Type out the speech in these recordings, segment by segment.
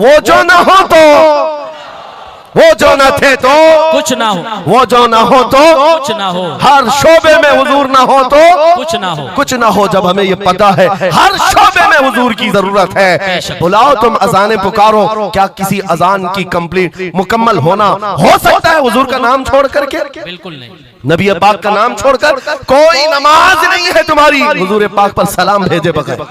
वो जो ना हो तो, वो जो न थे तो कुछ ना हो, वो जो ना हो तो कुछ ना हो, हर शोबे में हुजूर ना हो तो कुछ ना हो, कुछ ना हो। जब हमें ये पता है हर शोबे में हुजूर की जरूरत है, बुलाओ तुम अजाने पुकारो। क्या किसी अजान की कंप्लीट मुकम्मल होना हो सकता है हुजूर का नाम छोड़ करके? बिल्कुल नहीं। नबी पाक का नाम छोड़कर कोई नमाज नहीं है तुम्हारी हुजूर पाक पर सलाम भेजे बगैर।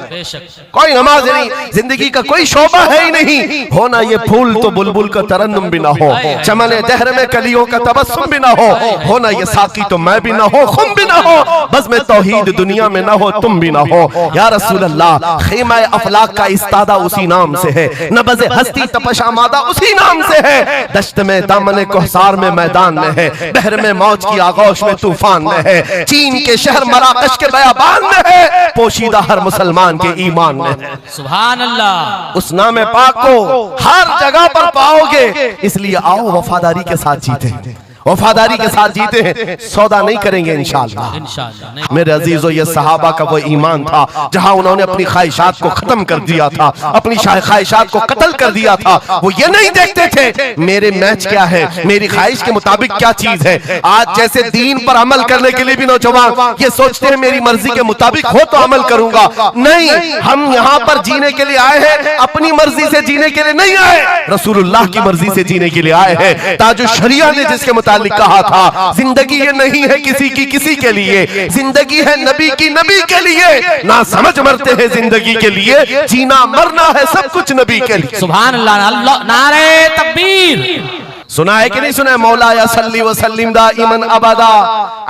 कोई नमाज नहीं, जिंदगी का कोई शोबा है ही नहीं। होना ये फूल तो बुलबुल का तरन्नुम भी ना हो, चमने दहर में कलियों का तबस्सुम भी ना हो, होना ये साकी तो मैं भी ना हो, खुम भी ना हो, बस में तौहीद दुनिया में ना हो, तुम भी ना हो। या रसूल अल्लाह, खीमा अफलाक का इस्तादा उसी नाम से है, नबज़ हस्ती तपशा मादा उसी नाम से है, दश्त में दामन कोहसार में मैदान में है, बहर में मौज की आगोश में तूफान में है, चीन के शहर मराकश के बयाबान में है, पोशीदा हर मुसलमान के ईमान में है। सुभान अल्लाह। उस नाम पाक को हर जगह पर पाओगे, इसलिए आओ वफादारी के साथ जीते, वफादारी के साथ जीते हैं, सौदा नहीं करेंगे इंशाअल्लाह। मेरे अजीजों, ये सहाबा का वो ईमान था जहां उन्होंने अपनी ख्वाहिशात को खत्म कर दिया था, अपनी ख्वाहिशात को कत्ल कर दिया था। वो ये नहीं देखते थे मेरे मैच क्या है, मेरी ख्वाहिश के मुताबिक क्या चीज है। आज जैसे दीन पर अमल करने के लिए भी नौजवान ये सोचते हैं मेरी मर्जी के मुताबिक हो तो अमल करूंगा। नहीं, हम यहाँ पर जीने के लिए आए हैं, अपनी मर्जी से जीने के लिए नहीं आए, रसूलुल्लाह की मर्जी से जीने के लिए आए हैं। ताजु शरिया ने जिसके कहा था, जिंदगी ये नहीं है किसी की किसी के लिए, जिंदगी है नबी की नबी के लिए। ना समझ मरते हैं जिंदगी के लिए, जीना मरना है सब कुछ नबी के लिए। सुभान अल्लाह, नारे तकबीर। सुना है कि नहीं सुना है? मौलाया सल्ली व सल्लिम दाइमन अबदा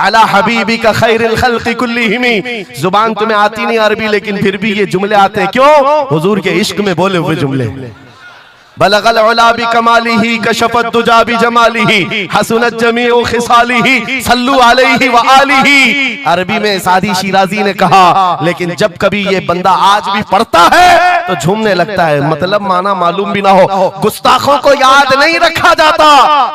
अला हबीबिका खैरिल खल्क़ि कुल्लिहिम। जुबान तुम्हें आती नहीं अरबी, लेकिन फिर भी ये जुमले आते हैं। क्यों? हुजूर के इश्क में बोले हुए जुमले। बलगल उला बि कमालिही कशफत दुजा बि जमालिही हसनत जमीउ खिसालिही सल्लु अलैहि व आलिही। अरबी में सादी शिराजी ने कहा, लेकिन जब कभी ये बंदा आज भी पढ़ता है तो झूमने लगता है, मतलब माना मालूम भी ना हो। गुस्ताखों को याद नहीं रखा जाता,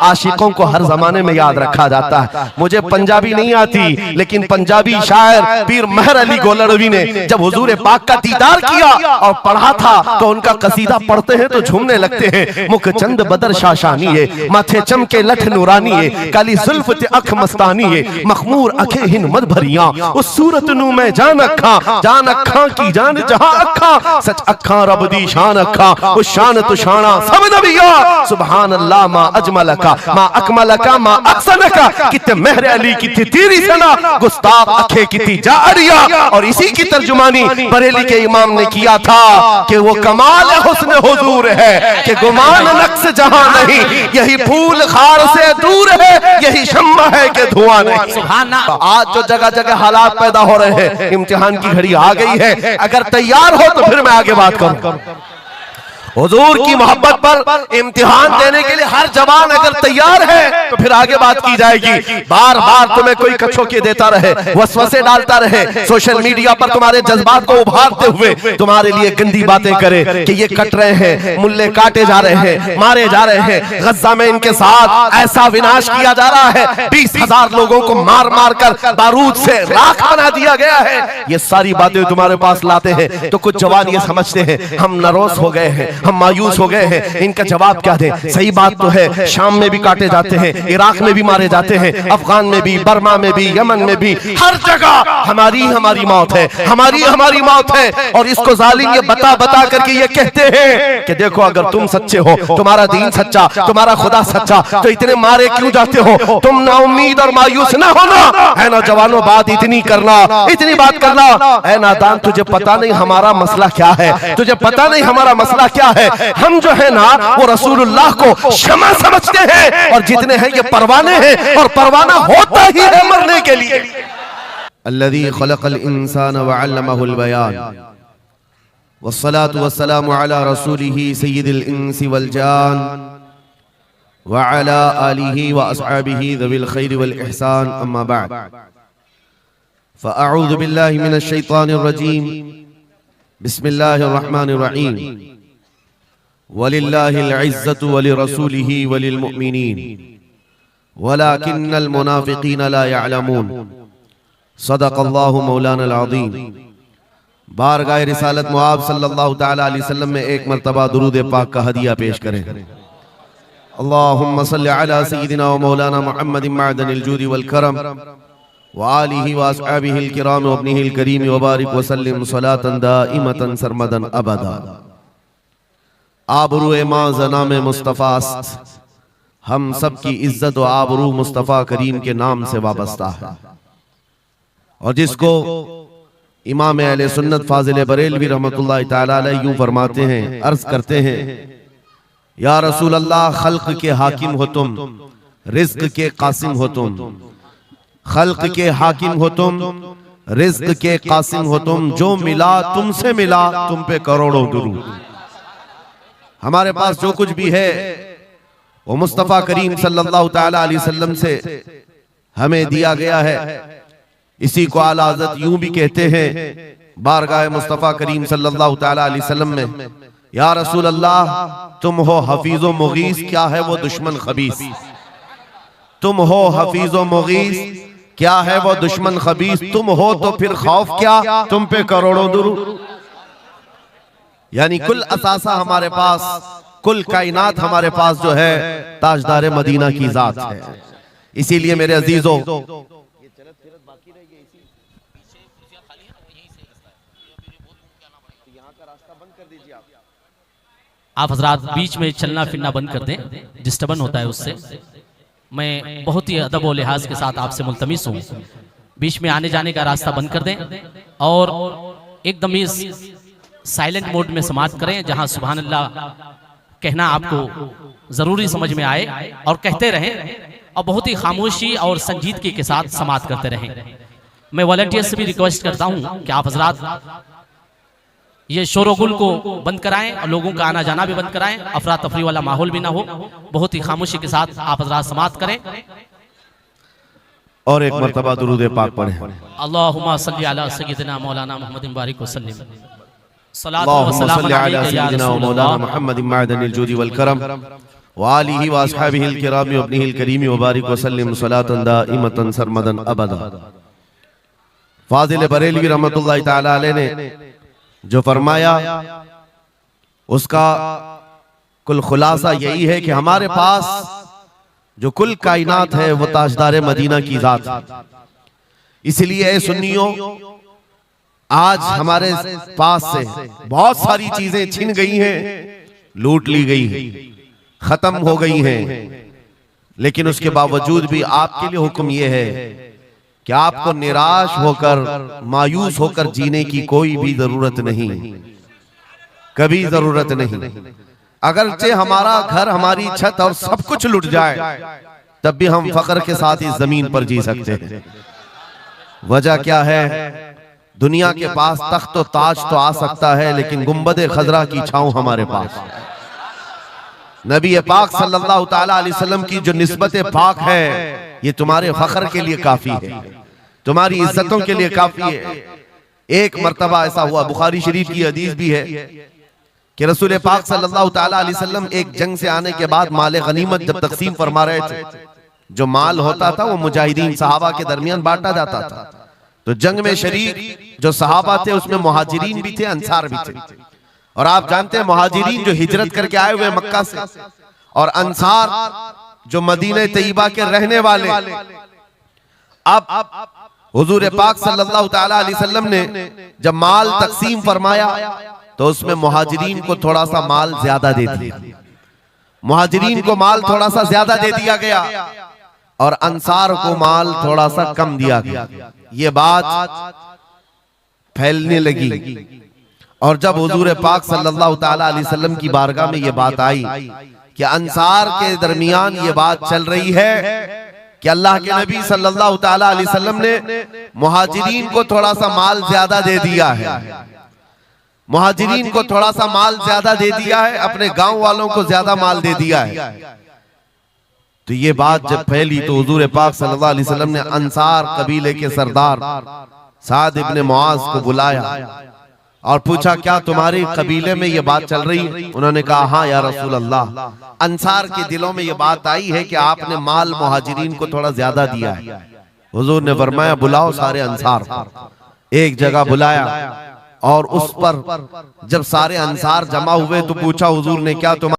आशिकों को हर जमाने में याद रखा जाता है। मुझे पंजाबी नहीं आती, लेकिन पंजाबी शायर पीर महर अली गोलड़वी ने जब हुजूर पाक का दीदार किया और पढ़ा था तो उनका कसीदा पढ़ते हैं तो झूमने लगते हैं। मुख चंद बदर शाशानी है, माथे चमके लठ नूरानी है, काली जुल्फ ते अख मस्तानी है, मखमूर अखे हिन मद भरिया, उस सूरत नू मैं जान अखा की जान जहां अखा, सच अखा रब दी शान अखा, उस शान तो शाना सब नबिया। सुभान अल्लाह मा अजमलका मा अकमलका मा अहसनका, कितने महर अली कितनी तेरी सना, गुस्ताख अखे कितनी जारिया। और इसी की तर्जुमानी बरेली के इमाम ने किया था कि वो कमाल हुस्न हुजूर है कि गुमान नक्श जहां नहीं, यही फूल खार से दूर है, यही शम्मा है कि धुआं नहीं। आज जो जगह जगह हालात पैदा हो रहे हैं, इम्तिहान की घड़ी आ गई है। अगर तैयार हो तो फिर मैं आगे बात करूं। हुजूर की मोहब्बत पर इम्तिहान देने के लिए हर जवान अगर तैयार है तो फिर आगे बात की जाएगी। बार बार तुम्हें कोई कछोके देता रहे, वसवसे डालता रहे, सोशल मीडिया पर तुम्हारे जज्बात को उभारते हुए तुम्हारे लिए गंदी बातें करे कि ये कट रहे हैं, मुल्ले काटे जा रहे हैं, मारे जा रहे हैं, गज्जा में इनके साथ ऐसा विनाश किया जा रहा है, 20,000 लोगों को मार मार कर बारूद से राख बना दिया गया है। ये सारी बातें तुम्हारे पास लाते हैं तो कुछ जवान ये समझते हैं हम नरोस हो गए हैं, हम मायूस हो गए हैं, इनका जवाब क्या दें। सही बात तो है, शाम में भी काटे जाते हैं, इराक में भी मारे जाते हैं, अफगान में भी, बर्मा में भी, यमन में भी, हर जगह हमारी मौत है, हमारी मौत है। और इसको जालिम ये बता बता करके ये कहते हैं कि देखो अगर तुम सच्चे हो, तुम्हारा दीन सच्चा, तुम्हारा खुदा सच्चा, तो इतने मारे क्यों जाते हो? तुम ना उम्मीद और मायूस ना होना है ना जवानों, बात इतनी बात करना है नादान। तुझे पता नहीं हमारा मसला क्या है, तुझे पता नहीं हमारा मसला क्या है। हम जो है ना वो रसूलुल्लाह को शमा समझते हैं, और जितने हैं ये परवाने हैं, और परवाना होता ही है मरने के लिए। अल्लज़ी खलक़ल इंसान व अल्लमहुल बयान वस्सलातु वस्सलामु अला रसूलिही सय्यिदिल इंसी वल जान व अला आलिही व अस्हाबिही ज़विल खैरि वल इहसान, अम्मा बअद। फ़अऊज़ु बिल्लाहि मिनश शैतानिर रजीम, बिस्मिल्लाहिर रहमानिर रहीम। वलिल्लाहिल इज़्ज़तु वलिरसूलिही वलिलमुमिनीन वलाकिन्नल मुनाफिकीन ला यअलमून। सदक़ल्लाहु मौलाना अज़ीम। बारगाह रिसालत मुआब सल्लल्लाहु तआला अलैहि वसल्लम में एक मरतबा दुरूद पाक का हदिया पेश करें। अल्लाहुम्मा सल्लि अला सय्यिदिना व मौलाना मुहम्मदिन मअदनिल जूदि वल करम व आलिहि व अस्हाबिहिल किराम व इब्निहिल करीम व बारिक व सल्लिम सलातन दाइमतन सरमदन अबदा। आबरूए मां ज़नाम मुस्तफ़ास्त, हम सब की इज्जत व आबरू मुस्तफ़ा करीम के नाम से वाबस्ता है। और जिसको इमाम अहले सुन्नत फाजिल बरेलवी रहमतुल्लाह तआला अलैह यूं फरमाते हैं, अर्ज करते हैं, या रसूल अल्लाह, खल्क के हाकिम हो तुम, रिज्क के कासिम हो तुम, खल्क के हाकिम हो तुम, रिज्क के कासिम हो तुम, जो मिला तुमसे मिला, तुम पे करोड़ों दुरूद। हमारे पास जो कुछ भी है वो मुस्तफ़ा करीम सल्लल्लाहु तआला अलैहि वसल्लम से हमें दिया गया है। इसी को आला हज़रत यूं भी कहते हैं बारगाह मुस्तफ़ा करीम सल्लल्लाहु तआला अलैहि वसल्लम में, या रसूल अल्लाह, तुम हो हफीज़ो मुगीस, क्या है वो दुश्मन खबीस। तुम हो हफीज़ो मुगीस, क्या है वो दुश्मन खबीस। तुम हो तो फिर खौफ क्या, तुम पे करोड़ों दुरूद। यानी कुल असासा हमारे पास, कुल कायनात हमारे पास जो है ताजदार मदीना की जात है। इसीलिए मेरे अजीजों, आप हजरात बीच में चलना फिरना बंद कर दें, डिस्टर्बन होता है उससे। मैं बहुत ही अदब और लिहाज के साथ आपसे मुल्तमिस हूँ, बीच में आने जाने का रास्ता बंद कर दें और एकदम इस साइलेंट मोड में समाप्त करें, जहां सुभान अल्लाह कहना आपको जरूरी समझ में आए और कहते रहें, और बहुत ही खामोशी और संजीदगी के साथ समाप्त करते रहें। मैं वॉलंटियर से भी रिक्वेस्ट करता हूं कि आप हजरात ये शोरगुल को बंद कराएं और लोगों का आना जाना भी बंद कराएं, अफरा तफरी वाला माहौल भी ना हो। बहुत ही खामोशी के साथ आप हजरात समाप्त करें और एक मरतबा दुरूद पाक पढ़ें। अल्लाहुम्मा सल्लि अला सय्यिदिना मौलाना मुहम्मदिन बारिक वसल्लम। अल्लाहुम्मा सल्लि अला सय्यिदिना व मौलाना मुहम्मदिन मअदनिल जूदि वल करम व आलिहि व अस्हाबिहिल किराम व इब्निहिल करीम व बारिक व सल्लिम सलातन दाइमतन सरमदन अबदा। फाजिल बरेलवी रहमतुल्लाह तआला अलैह ने जो फरमाया उसका कुल खुलासा यही है कि हमारे पास जो कुल कायनात है वो ताजदार मदीना की जात है। इसलिए ए सुन्नियों, आज हमारे पास से बहुत सारी चीजें छिन गई हैं, लूट ली गई हैं, खत्म हो गई हैं, लेकिन उसके बावजूद भी आपके लिए हुक्म यह है कि आपको निराश होकर, मायूस होकर जीने की कोई भी जरूरत नहीं, कभी जरूरत नहीं। अगरचे हमारा घर, हमारी छत और सब कुछ लुट जाए, तब भी हम फख्र के साथ इस जमीन पर जी सकते हैं। वजह क्या है? दुनिया के पास तख्त और ताज तो आ सकता है, लेकिन गुंबद खजरा की छांव हमारे पास है। नबी पाक सल्लल्लाहु तआला अलैहि वसल्लम की जो निस्बत पाक है, ये तुम्हारे फख्र के लिए काफी है, तुम्हारी इज्जतों के लिए काफी है। एक मर्तबा ऐसा हुआ, बुखारी शरीफ की हदीस भी है कि रसूल पाक सल्लल्लाहु तआला अलैहि वसल्लम एक जंग से आने के बाद माल गनीमत जब तकसीम फरमा रहे थे, जो माल होता था वो मुजाहिदीन सहाबा के दरमियान बांटा जाता था। तो जंग में शरीक जो सहाबा थे उसमें मुहाजिरीन भी थे, अंसार भी थे। और आप जानते हैं मुहाजिरीन जो हिजरत करके आए हुए मक्का से, और अंसार जो मदीने तैयबा के रहने वाले। अब हुजूर पाक सल्लल्लाहु तआला अलैहि वसल्लम ने जब माल तकसीम फरमाया तो उसमें मुहाजिरीन को थोड़ा सा माल ज्यादा दे दिया, मुहाजिरीन को माल थोड़ा सा ज्यादा दे दिया गया और अंसार को माल थोड़ा सा कम दिया गया। ये बात फैलने लगी और जब हुजूर पाक सल्लल्लाहु तआला अलैहि वसल्लम की बारगाह में ये बात आई कि अंसार के दरमियान ये बात चल रही है कि अल्लाह के नबी सल्लल्लाहु तआला अलैहि वसल्लम ने मुहाजिरीन को थोड़ा सा माल ज्यादा दे दिया है, मुहाजिरीन को थोड़ा सा माल ज्यादा दे दिया है, अपने गांव वालों को ज्यादा माल दे दिया है। तो ये बात जब फैली तो हुजूर पाक सल्लल्लाहु अलैहि वसल्लम ने अंसार कबीले के सरदार साद इब्ने मुआज को बुलाया और पूछा, क्या तुम्हारे कबीले में ये बात चल रही है? उन्होंने कहा, हाँ या रसूल अल्लाह, अंसार के दिलों में ये बात आई है कि आपने माल मुहाजिरीन को थोड़ा ज्यादा दिया है। हुजूर ने फरमाया, बुलाओ सारे अंसार को। एक जगह बुलाया, और उस पर जब सारे अंसार जमा हुए तो पूछा हुजूर ने क्या तुम्हारा